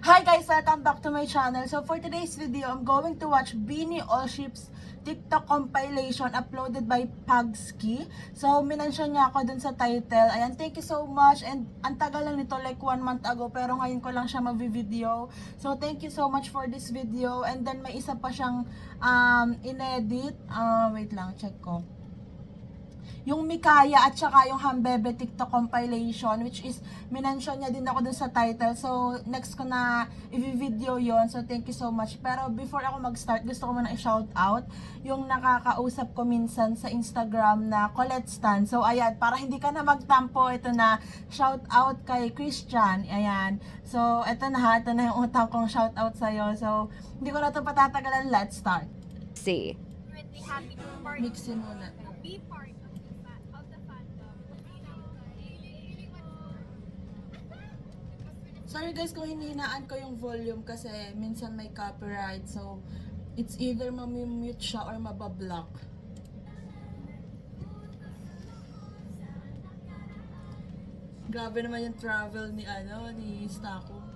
Hi guys! Welcome back to my channel. So for today's video, I'm going to watch Beanie Allship's TikTok compilation uploaded by Pugski. So minention niya ako dun sa title. Ayan, thank you so much. And ang tagal lang nito, like 1 month ago. Pero ngayon ko lang siya mavi-video. So thank you so much for this video. And then may isa pa siyang inedit. Wait lang, check ko. Yung Mikaya at saka yung Hambebe TikTok compilation, which is minention niya din ako dun sa title. So next ko na i-video yon. So thank you so much. Pero before ako mag-start, gusto ko muna i-shout out yung nakakausap ko minsan sa Instagram na Colette Stan. So ayan, para hindi ka na magtampo, ito na, shout out kay Christian. Ayan. So ito na ha, ito na yung utang kong shout out sa'yo. So hindi ko na ito patatagalan, let's start. C. Mixin muna. Be part of the fandom. Sorry guys kung hinihinaan ko yung volume kasi minsan may copyright. So, it's either mamimute siya or mabablock. Grabe naman yung travel ni Stako.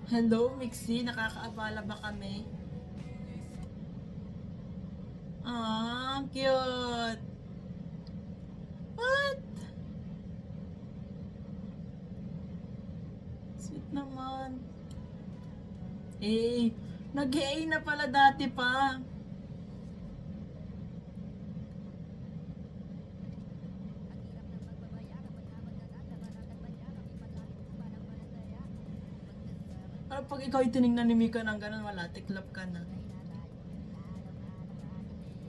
Hello, Mixie. Nakakaabala ba kami? Cute. What? Sweet naman. Nag-A na pala dati pa. Pero pag ikaw itinignan ni Mika ng ganun, wala, tiklop ka na.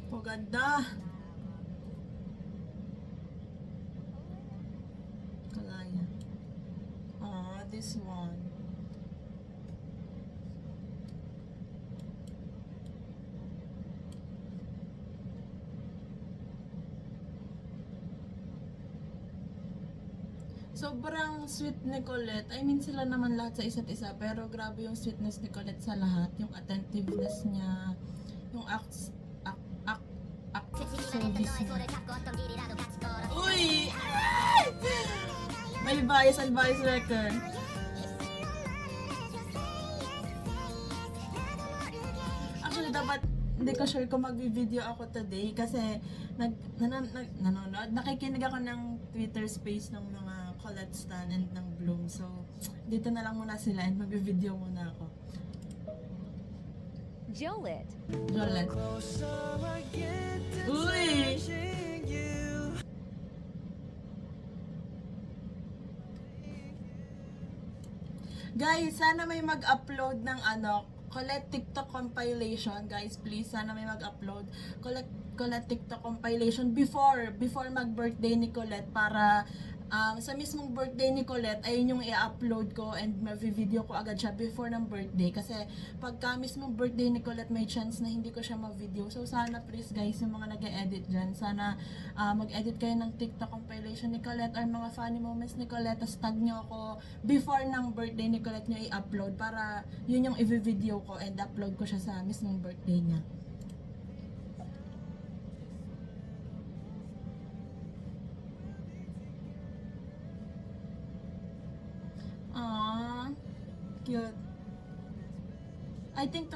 Oh, ganda. Kalaya. This one. Sobrang sweet ni Colette. I mean, sila naman lahat sa isa't isa. Pero grabe yung sweetness ni Colette sa lahat. Yung attentiveness niya. Yung service niya. Uy! May bias and bias wrecker. Actually, dapat hindi ko sure kung mag-video ako today kasi nanonood. Nakikinig ako ng Twitter space ng mga Colette Stan and ng Bloom. So, dito na lang muna sila and mag-video muna ako. Jolet. Jolet. Uy! Guys, sana may mag-upload ng Colette TikTok compilation. Guys, please, sana may mag-upload Colette TikTok compilation before mag-birthday ni Colette para sa mismong birthday ni Colette, ayun yung i-upload ko and ma-video ko agad siya before ng birthday. Kasi pagka mismong birthday ni Colette, may chance na hindi ko siya ma-video. So sana please guys, yung mga nag-edit dyan, sana mag-edit kayo ng TikTok compilation ni Colette or mga funny moments ni Colette. Tapos tag nyo ako before ng birthday ni Colette nyo i-upload para yun yung i-video ko and upload ko siya sa mismong birthday niya. Cute. I think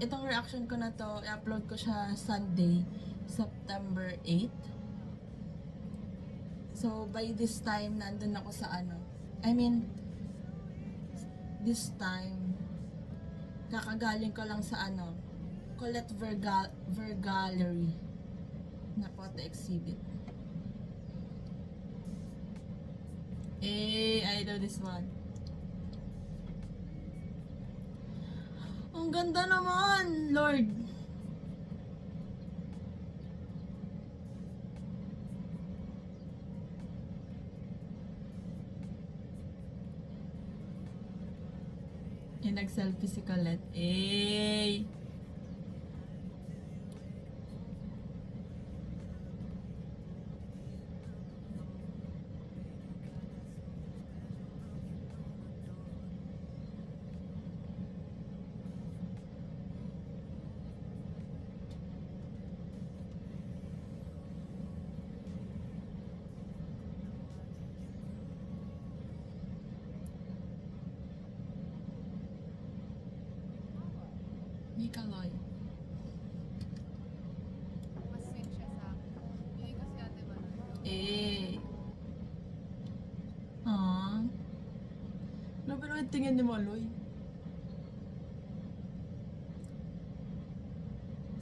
itong reaction ko na to, i-upload ko siya Sunday, September 8. So, by this time, nandun ako sa this time, kakagaling ko lang sa Colette Vergallery na photo exhibit. I know this one. Ang ganda naman, Lord. Nag-selfie si Colette. Mika Loy. Mas sweet siya sa akin. Hindi ko si Ate Maloy. Eh. Ah. Ano ba naman tingin ni Maloy?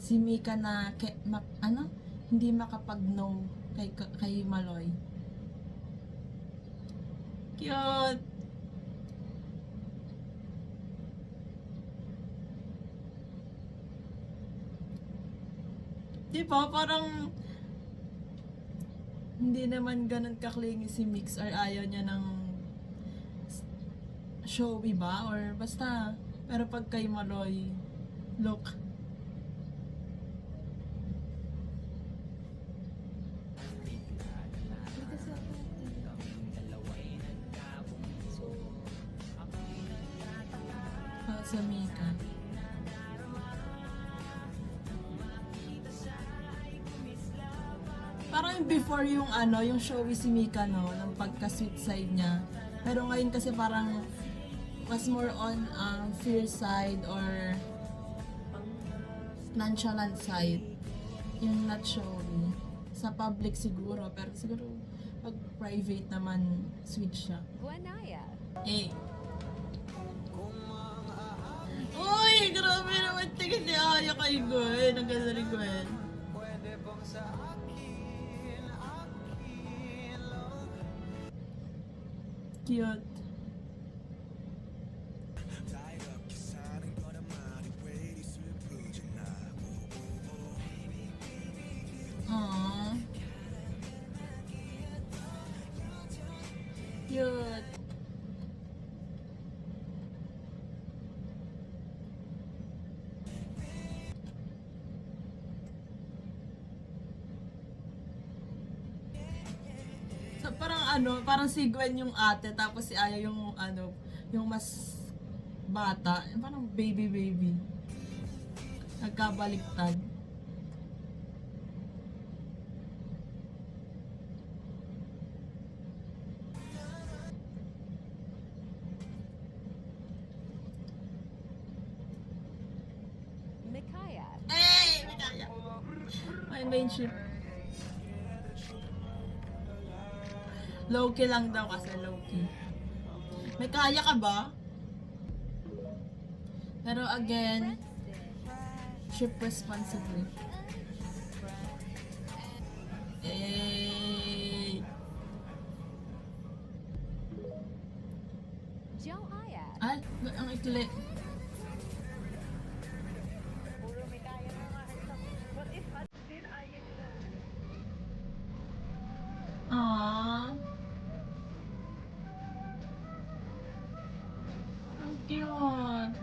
Si Mika na hindi makapag-no kay Maloy. Cute. Di ba? Parang hindi naman ganun kaklingi si Mix or ayaw niya ng showy ba? Or basta. Pero pag kay Maloy, look. Sa Mika. Parang yung before yung yung showy si Mika, no, ng pagka-sweet side niya. Pero ngayon kasi parang was more on fierce side or nonchalant side. Yung not showy. Sa public siguro, pero siguro pag private naman, sweet siya. Guanaya. Eh. Uy! Grabe naman tingin ni Aya kay Gwen. Ang ganda ni Gwen. Cute. Aww. Cute. So, parang si Gwen yung ate, tapos si Aya yung yung mas bata. Parang baby. Nagkabaliktad. Mikaya. Eh! May kaya. May mainship. Low-key lang daw kasi low-key. May kaya ka ba? Pero again, ship responsibly. Eh. Joe Aya. Ay, ang ikli. Aww. Ang cute.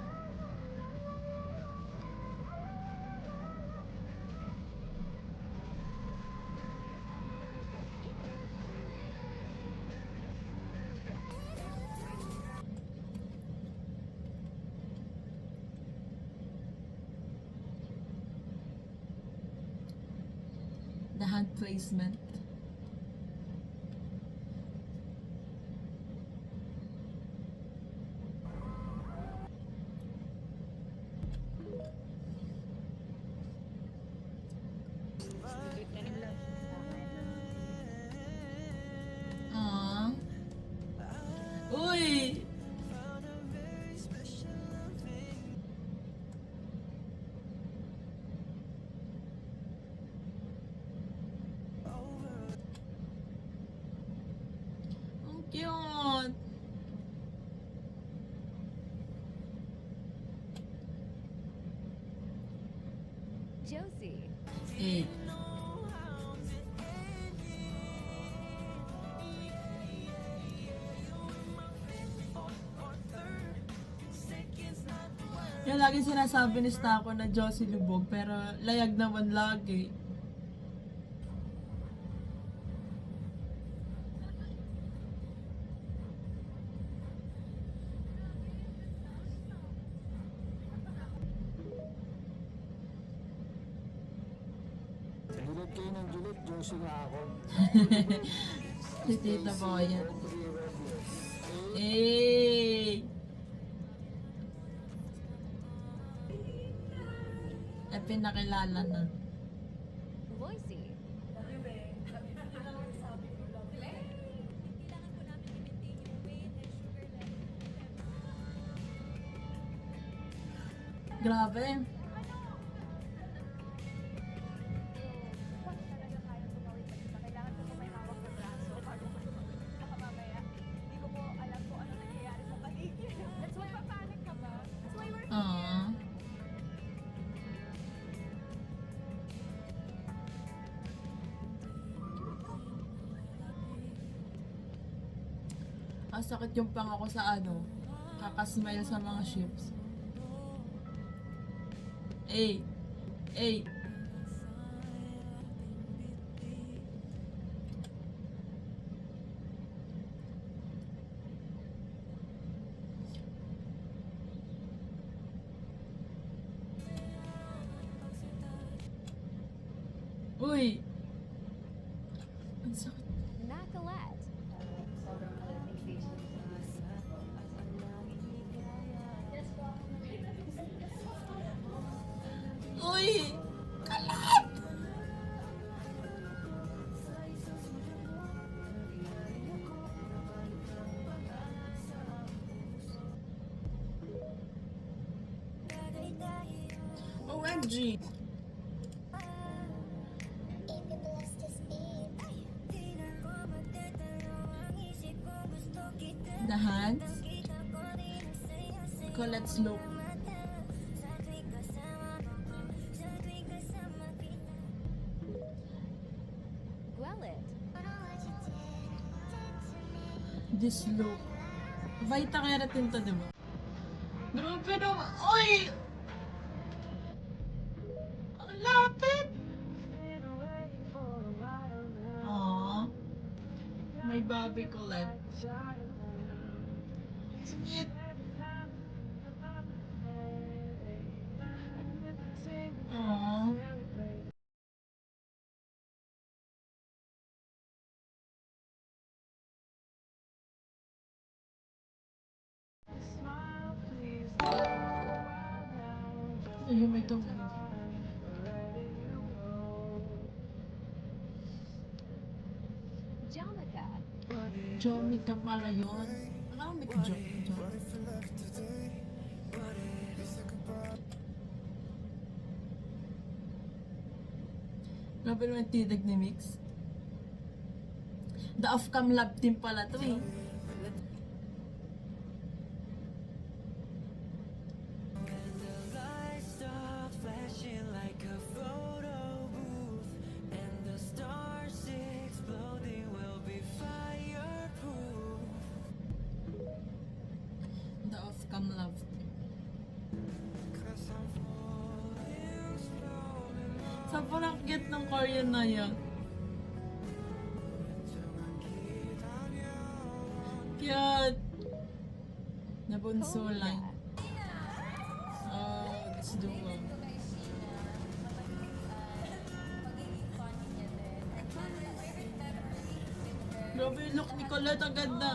The hand placement. Aww. Uy! Ang cute! Josie. Eh. Yung lagi sinasabi ni Stako na Josie Lubog, pero layag naman lagi. Gilid kayo ng gilid, Josie nga ako. Si Tita Boya. Eh. pinakilala na. Loisy. Grabe. Ah. Ang sakit yung pang ako sa ano, kakasmile sa mga ships. Ay, ay. Uy! Ang sakit. Macolette. Uy! Kalat! OMG! The hands. Colette's look. Gwellet. This look. Vita keratin to, diba? Grabe naman. Uy! Ang lapit! Aww. May Bobby Colette. Sweet. Aww. Ayun, may ito. Jomica. Jomica pala yun. Akala may Jo. Grabe naman titig ni Mix. The Off-Cam Lab Team pala to eh. The Off-Cam Lab Team. Sobrang cute ng Korean na yan. Cute! Nabunso lang. Oh, this duo. Grabe yung look ni Colette, ang ganda.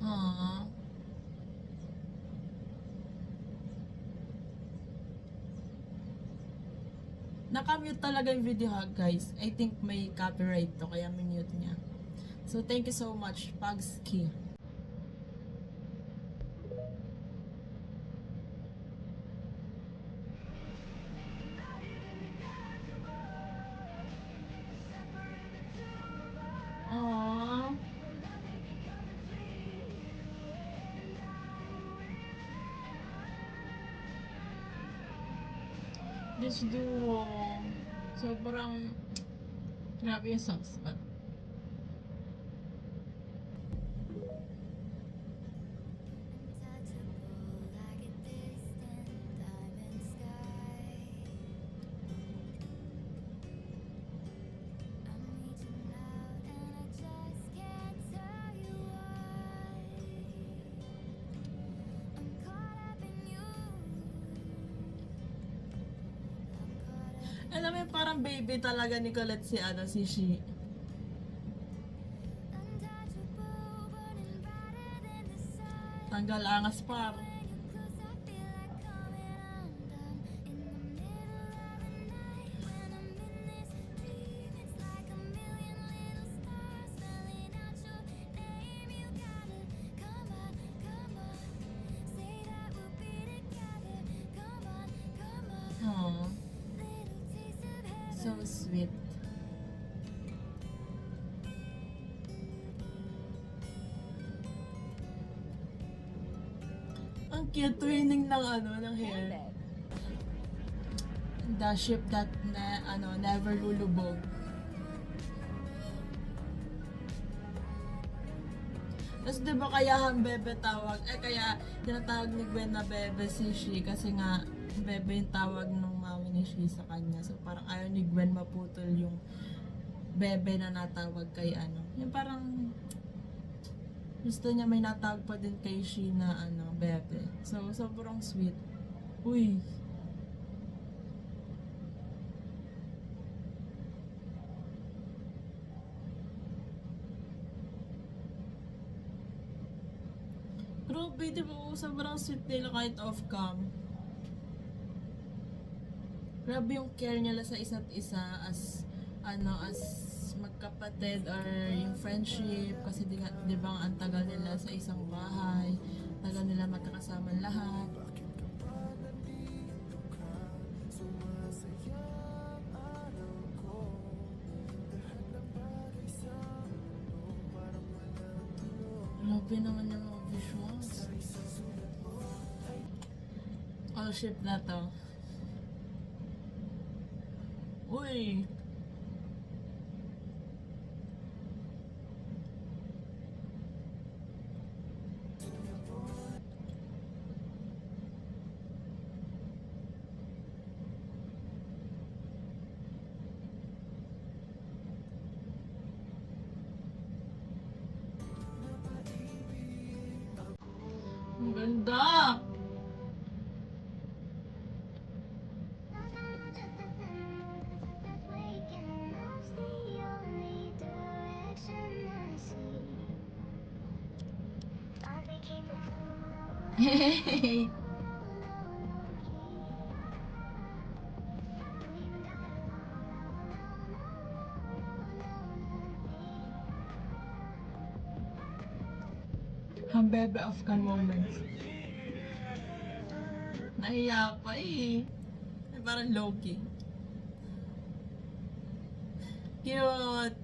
Aww. Nakamute talaga yung video ha, guys. I think may copyright to, kaya minute niya. So, thank you so much, Pugski. Aww. This duo, sobrang grabe yung songs pa. Alam mo yung parang baby talaga ni Colette si Shi. Tanggal angas par. sweet. Ang cute twinning ng ng hair. Gambit. The ship that never lulubog. Tapos diba kaya ang bebe tawag, kaya tinatawag ni Gwen na bebe si Shi kasi nga bebe yung tawag ng mami ni Shi sa kanya. So parang ayaw ni Gwen maputol yung bebe na natawag kay Yung parang gusto niya may natawag pa din kay Shi na bebe. So sobrang sweet. Uy. Grabe, di ba? Sobrang sweet nila kahit off-cam. Grabe yung care nila sa isa't isa as magkapatid or yung friendship kasi di ba ang tagal nila sa isang bahay, tagal nila magkakasama lahat. Grabe naman yung mga visuals. All ship na to. Uy! Ang ganda! Hey! Ang bebe of can moments. Nahiya pa eh. Ay, parang low-key. Cute!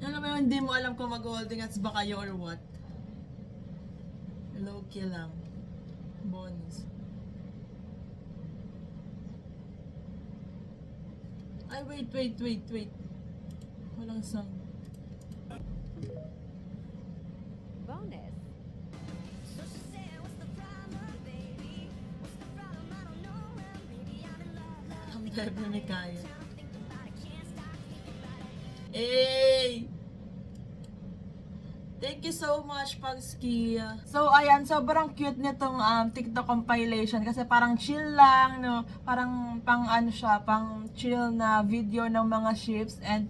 Alam mo yun, hindi mo alam kung mag-holding hands ba kayo or what. Low-key lang. Bonus. Ay, wait. Walang sound. Bonus. Ang bebe ni Kaya. Hey! Thank you so much, Pagski. So, ayan, sobrang cute nitong TikTok compilation kasi parang chill lang, no? Parang pang chill na video ng mga ships and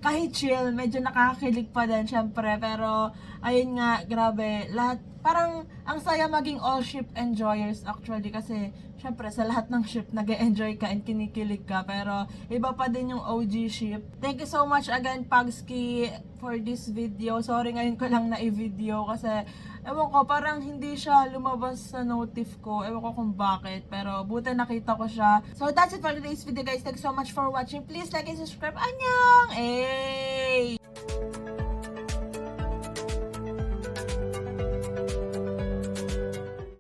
kahit chill, medyo nakakakilig pa din, syempre. Pero, ayun nga, grabe, lahat, parang ang saya maging all ship enjoyers actually kasi syempre sa lahat ng ship nag-enjoy ka and kinikilig ka pero iba pa din yung OG ship. Thank you so much again Pagski for this video. Sorry ngayon ko lang na i-video kasi ewan ko parang hindi siya lumabas sa notif ko. Ewan ko kung bakit pero buti nakita ko siya. So that's it for today's video guys. Thanks so much for watching. Please like and subscribe. Annyeong! Hey!